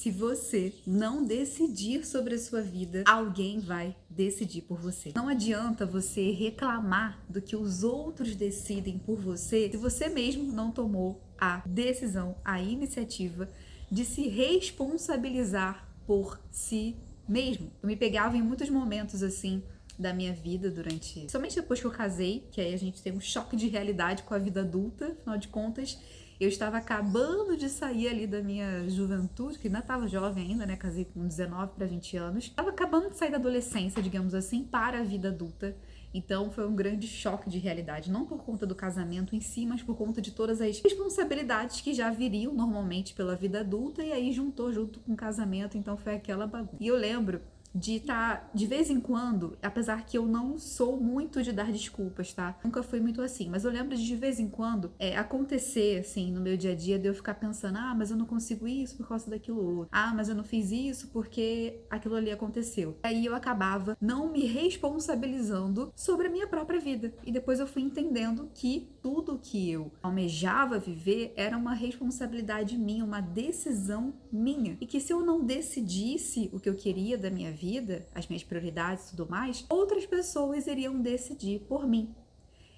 Se você não decidir sobre a sua vida, alguém vai decidir por você. Não adianta você reclamar do que os outros decidem por você se você mesmo não tomou a decisão, a iniciativa de se responsabilizar por si mesmo. Eu me pegava em muitos momentos assim da minha vida durante, somente depois que eu casei, que aí a gente tem um choque de realidade com a vida adulta, afinal de contas, eu estava acabando de sair ali da minha juventude, que ainda estava jovem ainda, né? Casei com 19 para 20 anos. Estava acabando de sair da adolescência, digamos assim, para a vida adulta. Então foi um grande choque de realidade, não por conta do casamento em si, mas por conta de todas as responsabilidades que já viriam normalmente pela vida adulta e aí juntou junto com o casamento, então foi aquela bagunça. E eu lembro de estar, de vez em quando, apesar que eu não sou muito de dar desculpas, tá? Nunca fui muito assim, mas eu lembro de vez em quando acontecer, assim, no meu dia a dia, de eu ficar pensando, mas eu não consigo isso por causa daquilo outro. Mas eu não fiz isso porque aquilo ali aconteceu. Aí eu acabava não me responsabilizando sobre a minha própria vida. E depois eu fui entendendo que tudo que eu almejava viver era uma responsabilidade minha, uma decisão minha. E que se eu não decidisse o que eu queria da minha vida, as minhas prioridades e tudo mais, outras pessoas iriam decidir por mim.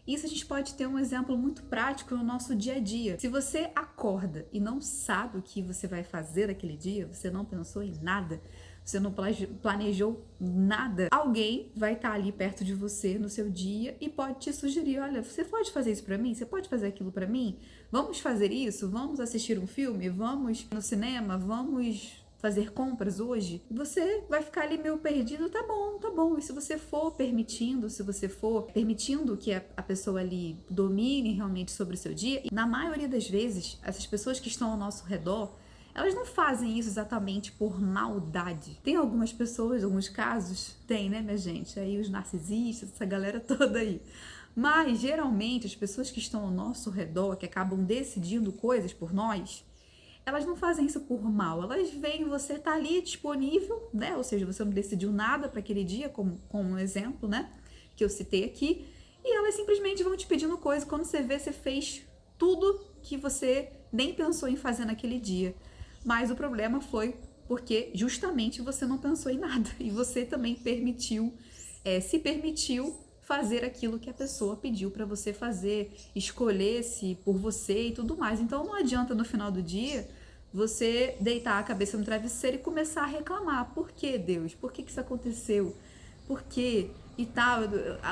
Isso a gente pode ter um exemplo muito prático no nosso dia a dia. Se você acorda e não sabe o que você vai fazer aquele dia, você não pensou em nada, você não planejou nada, alguém vai estar ali perto de você no seu dia e pode te sugerir, olha, você pode fazer isso pra mim? Você pode fazer aquilo pra mim? Vamos fazer isso? Vamos assistir um filme? Vamos no cinema? Vamos fazer compras hoje? Você vai ficar ali meio perdido, tá bom. E se você for permitindo, que a pessoa ali domine realmente sobre o seu dia, e na maioria das vezes, essas pessoas que estão ao nosso redor, elas não fazem isso exatamente por maldade. Tem algumas pessoas, alguns casos, tem, né, minha gente? Aí os narcisistas, essa galera toda aí. Mas, geralmente, as pessoas que estão ao nosso redor, que acabam decidindo coisas por nós, elas não fazem isso por mal, elas veem você tá ali disponível, né? Ou seja, você não decidiu nada para aquele dia, como um exemplo, né? Que eu citei aqui, e elas simplesmente vão te pedindo coisa. Quando você vê, você fez tudo que você nem pensou em fazer naquele dia. Mas o problema foi porque justamente você não pensou em nada e você também se permitiu fazer aquilo que a pessoa pediu para você fazer, escolher-se por você e tudo mais. Então não adianta no final do dia você deitar a cabeça no travesseiro e começar a reclamar. Por que, Deus? Por que isso aconteceu? Por quê? E tal,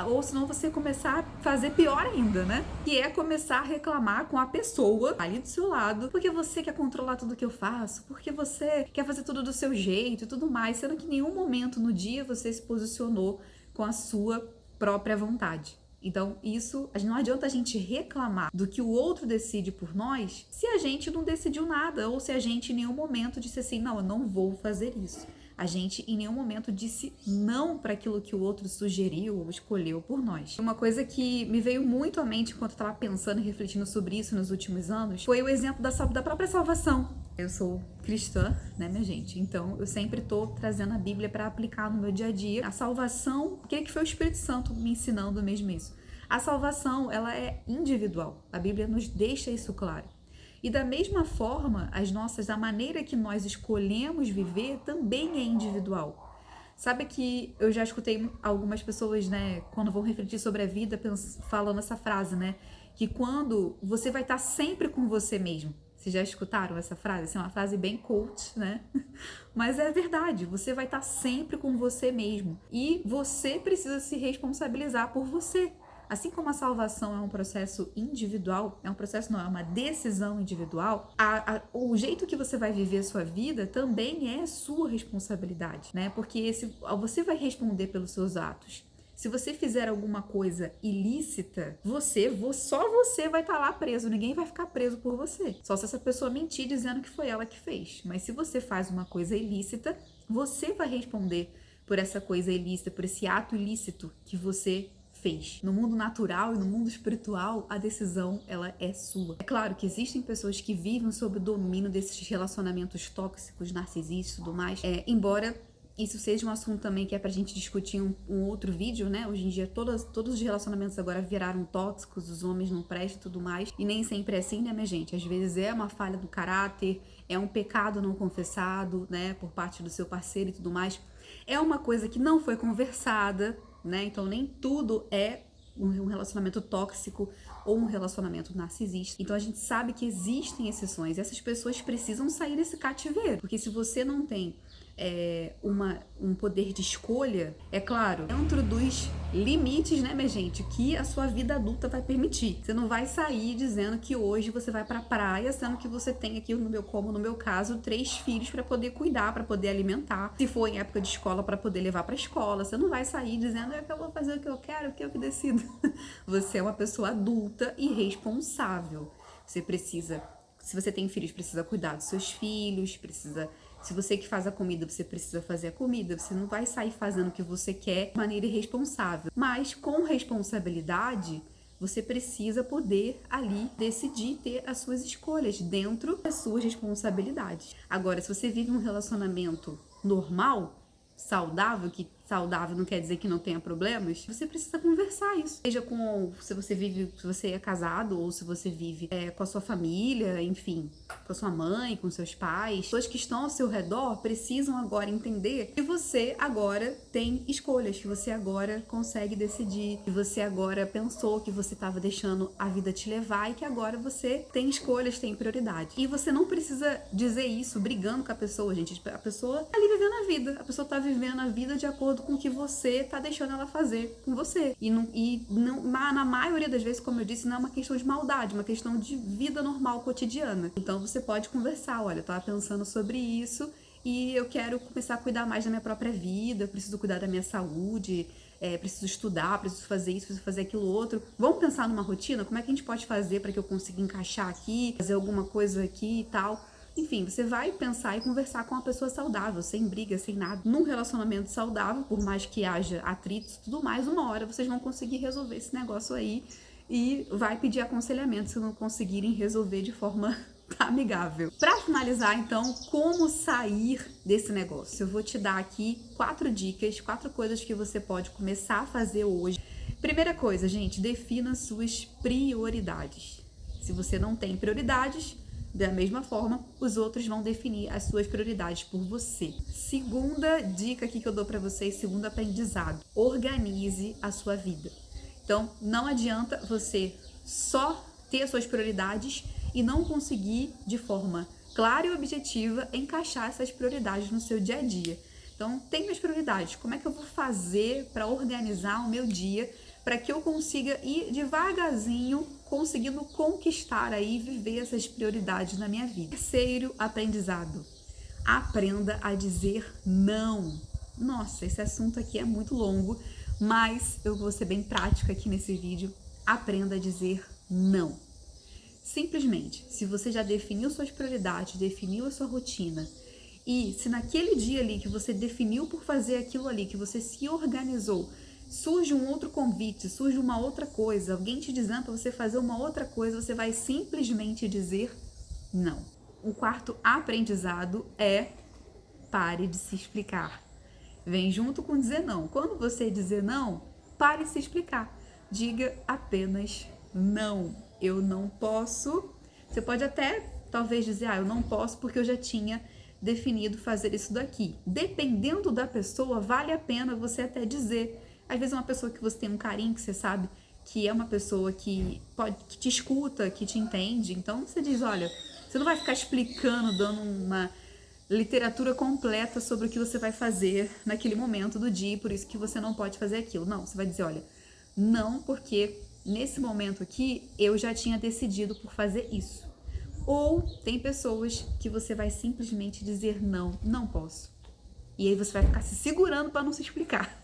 ou senão você começar a fazer pior ainda, né? Que é começar a reclamar com a pessoa ali do seu lado, porque você quer controlar tudo que eu faço, porque você quer fazer tudo do seu jeito e tudo mais, sendo que em nenhum momento no dia você se posicionou com a sua própria vontade. Então, isso, não adianta a gente reclamar do que o outro decide por nós se a gente não decidiu nada, ou se a gente em nenhum momento disse assim, não, eu não vou fazer isso. A gente em nenhum momento disse não para aquilo que o outro sugeriu ou escolheu por nós. Uma coisa que me veio muito à mente enquanto eu estava pensando e refletindo sobre isso nos últimos anos foi o exemplo da própria salvação. Eu sou cristã, né, minha gente? Então, eu sempre tô trazendo a Bíblia para aplicar no meu dia a dia. A salvação, o que foi o Espírito Santo me ensinando mesmo isso? A salvação, ela é individual. A Bíblia nos deixa isso claro. E da mesma forma, a maneira que nós escolhemos viver também é individual. Sabe que eu já escutei algumas pessoas, né, quando vão refletir sobre a vida, falando essa frase, né? Que quando você vai estar sempre com você mesmo. Vocês já escutaram essa frase? Essa é uma frase bem coach, né? Mas é verdade, você vai estar sempre com você mesmo. E você precisa se responsabilizar por você. Assim como a salvação é um processo individual, é uma decisão individual, o jeito que você vai viver a sua vida também é sua responsabilidade, né? Porque você vai responder pelos seus atos. Se você fizer alguma coisa ilícita, só você vai estar lá preso, ninguém vai ficar preso por você. Só se essa pessoa mentir dizendo que foi ela que fez. Mas se você faz uma coisa ilícita, você vai responder por essa coisa ilícita, por esse ato ilícito que você fez. No mundo natural e no mundo espiritual, a decisão, ela é sua. É claro que existem pessoas que vivem sob o domínio desses relacionamentos tóxicos, narcisistas e tudo mais, embora isso seja um assunto também que é pra gente discutir um outro vídeo, né? Hoje em dia todos os relacionamentos agora viraram tóxicos, os homens não prestam e tudo mais. E nem sempre é assim, né, minha gente? Às vezes é uma falha do caráter, é um pecado não confessado, né, por parte do seu parceiro e tudo mais. É uma coisa que não foi conversada, né? Então nem tudo é um relacionamento tóxico ou um relacionamento narcisista. Então a gente sabe que existem exceções. Essas pessoas precisam sair desse cativeiro. Porque se você não tem um poder de escolha, é claro, dentro dos limites, né, minha gente, que a sua vida adulta vai permitir. Você não vai sair dizendo que hoje você vai pra praia, sendo que você tem aqui, como no meu caso, 3 filhos para poder cuidar, para poder alimentar. Se for em época de escola, para poder levar pra escola. Você não vai sair dizendo que eu vou fazer o que eu quero, que eu que decido. Você é uma pessoa adulta e responsável. Você precisa, se você tem filhos, precisa cuidar dos seus filhos, se você que faz a comida, você precisa fazer a comida. Você não vai sair fazendo o que você quer de maneira irresponsável. Mas com responsabilidade, você precisa poder ali decidir ter as suas escolhas dentro das suas responsabilidades. Agora, se você vive um relacionamento normal, saudável, que saudável não quer dizer que não tenha problemas, você precisa conversar isso. Seja se você é casado ou se você vive com a sua família, enfim, com a sua mãe, com seus pais. Pessoas que estão ao seu redor precisam agora entender que você agora tem escolhas, que você agora consegue decidir, que você agora pensou que você estava deixando a vida te levar e que agora você tem escolhas, tem prioridade. E você não precisa dizer isso brigando com a pessoa, gente. A pessoa tá ali vivendo a vida. A pessoa tá vivendo a vida de acordo com o que você tá deixando ela fazer com você. Na maioria das vezes, como eu disse, não é uma questão de maldade, é uma questão de vida normal, cotidiana. Então você pode conversar, olha, eu tava pensando sobre isso e eu quero começar a cuidar mais da minha própria vida, eu preciso cuidar da minha saúde, preciso estudar, preciso fazer isso, preciso fazer aquilo outro. Vamos pensar numa rotina? Como é que a gente pode fazer para que eu consiga encaixar aqui, fazer alguma coisa aqui e tal? Enfim, você vai pensar e conversar com uma pessoa saudável, sem briga, sem nada. Num relacionamento saudável, por mais que haja atritos e tudo mais, uma hora vocês vão conseguir resolver esse negócio aí e vai pedir aconselhamento se não conseguirem resolver de forma amigável. Para finalizar, então, como sair desse negócio? Eu vou te dar aqui 4 dicas, 4 coisas que você pode começar a fazer hoje. Primeira coisa, gente, defina suas prioridades. Se você não tem prioridades, da mesma forma, os outros vão definir as suas prioridades por você. Segunda dica aqui que eu dou para vocês, segundo aprendizado: organize a sua vida. Então, não adianta você só ter as suas prioridades e não conseguir, de forma clara e objetiva, encaixar essas prioridades no seu dia a dia. Então, tem minhas prioridades. Como é que eu vou fazer para organizar o meu dia para que eu consiga ir devagarzinho conseguindo conquistar aí, viver essas prioridades na minha vida? Terceiro aprendizado: aprenda a dizer não. Nossa, esse assunto aqui é muito longo, mas eu vou ser bem prática aqui nesse vídeo. Aprenda a dizer não. Simplesmente, se você já definiu suas prioridades, definiu a sua rotina, e se naquele dia ali que você definiu por fazer aquilo ali, que você se organizou, surge um outro convite, surge uma outra coisa, alguém te dizendo para você fazer uma outra coisa, você vai simplesmente dizer não. O quarto aprendizado é: pare de se explicar. Vem junto com dizer não. Quando você dizer não, pare de se explicar. Diga apenas não. Eu não posso. Você pode até talvez dizer, eu não posso porque eu já tinha definido fazer isso daqui. Dependendo da pessoa, vale a pena você até dizer. Às vezes é uma pessoa que você tem um carinho, que você sabe que é uma pessoa que te escuta, que te entende. Então você diz, olha, você não vai ficar explicando, dando uma literatura completa sobre o que você vai fazer naquele momento do dia, por isso que você não pode fazer aquilo. Não, você vai dizer, olha, não, porque nesse momento aqui eu já tinha decidido por fazer isso. Ou tem pessoas que você vai simplesmente dizer não, não posso. E aí você vai ficar se segurando para não se explicar.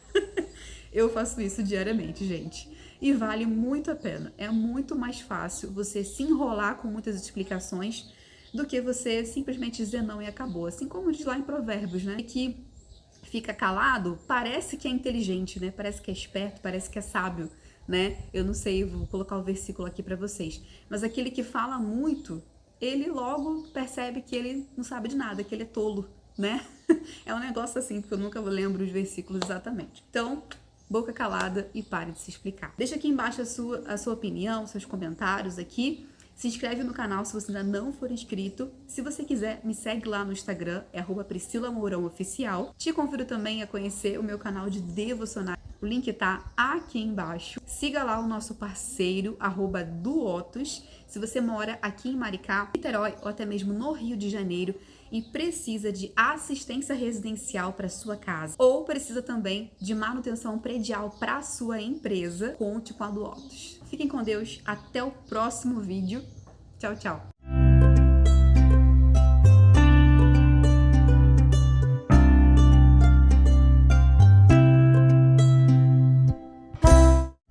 Eu faço isso diariamente, gente. E vale muito a pena. É muito mais fácil você se enrolar com muitas explicações do que você simplesmente dizer não e acabou. Assim como diz lá em Provérbios, né? Que fica calado, parece que é inteligente, né? Parece que é esperto, parece que é sábio, né? Eu não sei, vou colocar o versículo aqui para vocês. Mas aquele que fala muito, ele logo percebe que ele não sabe de nada, que ele é tolo, né? É um negócio assim, porque eu nunca lembro os versículos exatamente. Então, boca calada e pare de se explicar. Deixa aqui embaixo a sua opinião, seus comentários aqui. Se inscreve no canal se você ainda não for inscrito. Se você quiser, me segue lá no Instagram, é @PriscilaMourãoOficial. Te convido também a conhecer o meu canal de devocionais. O link tá aqui embaixo. Siga lá o nosso parceiro, @Duotos. Se você mora aqui em Maricá, Niterói ou até mesmo no Rio de Janeiro e precisa de assistência residencial para sua casa ou precisa também de manutenção predial para sua empresa, conte com a Duotos. Fiquem com Deus, até o próximo vídeo. Tchau, tchau.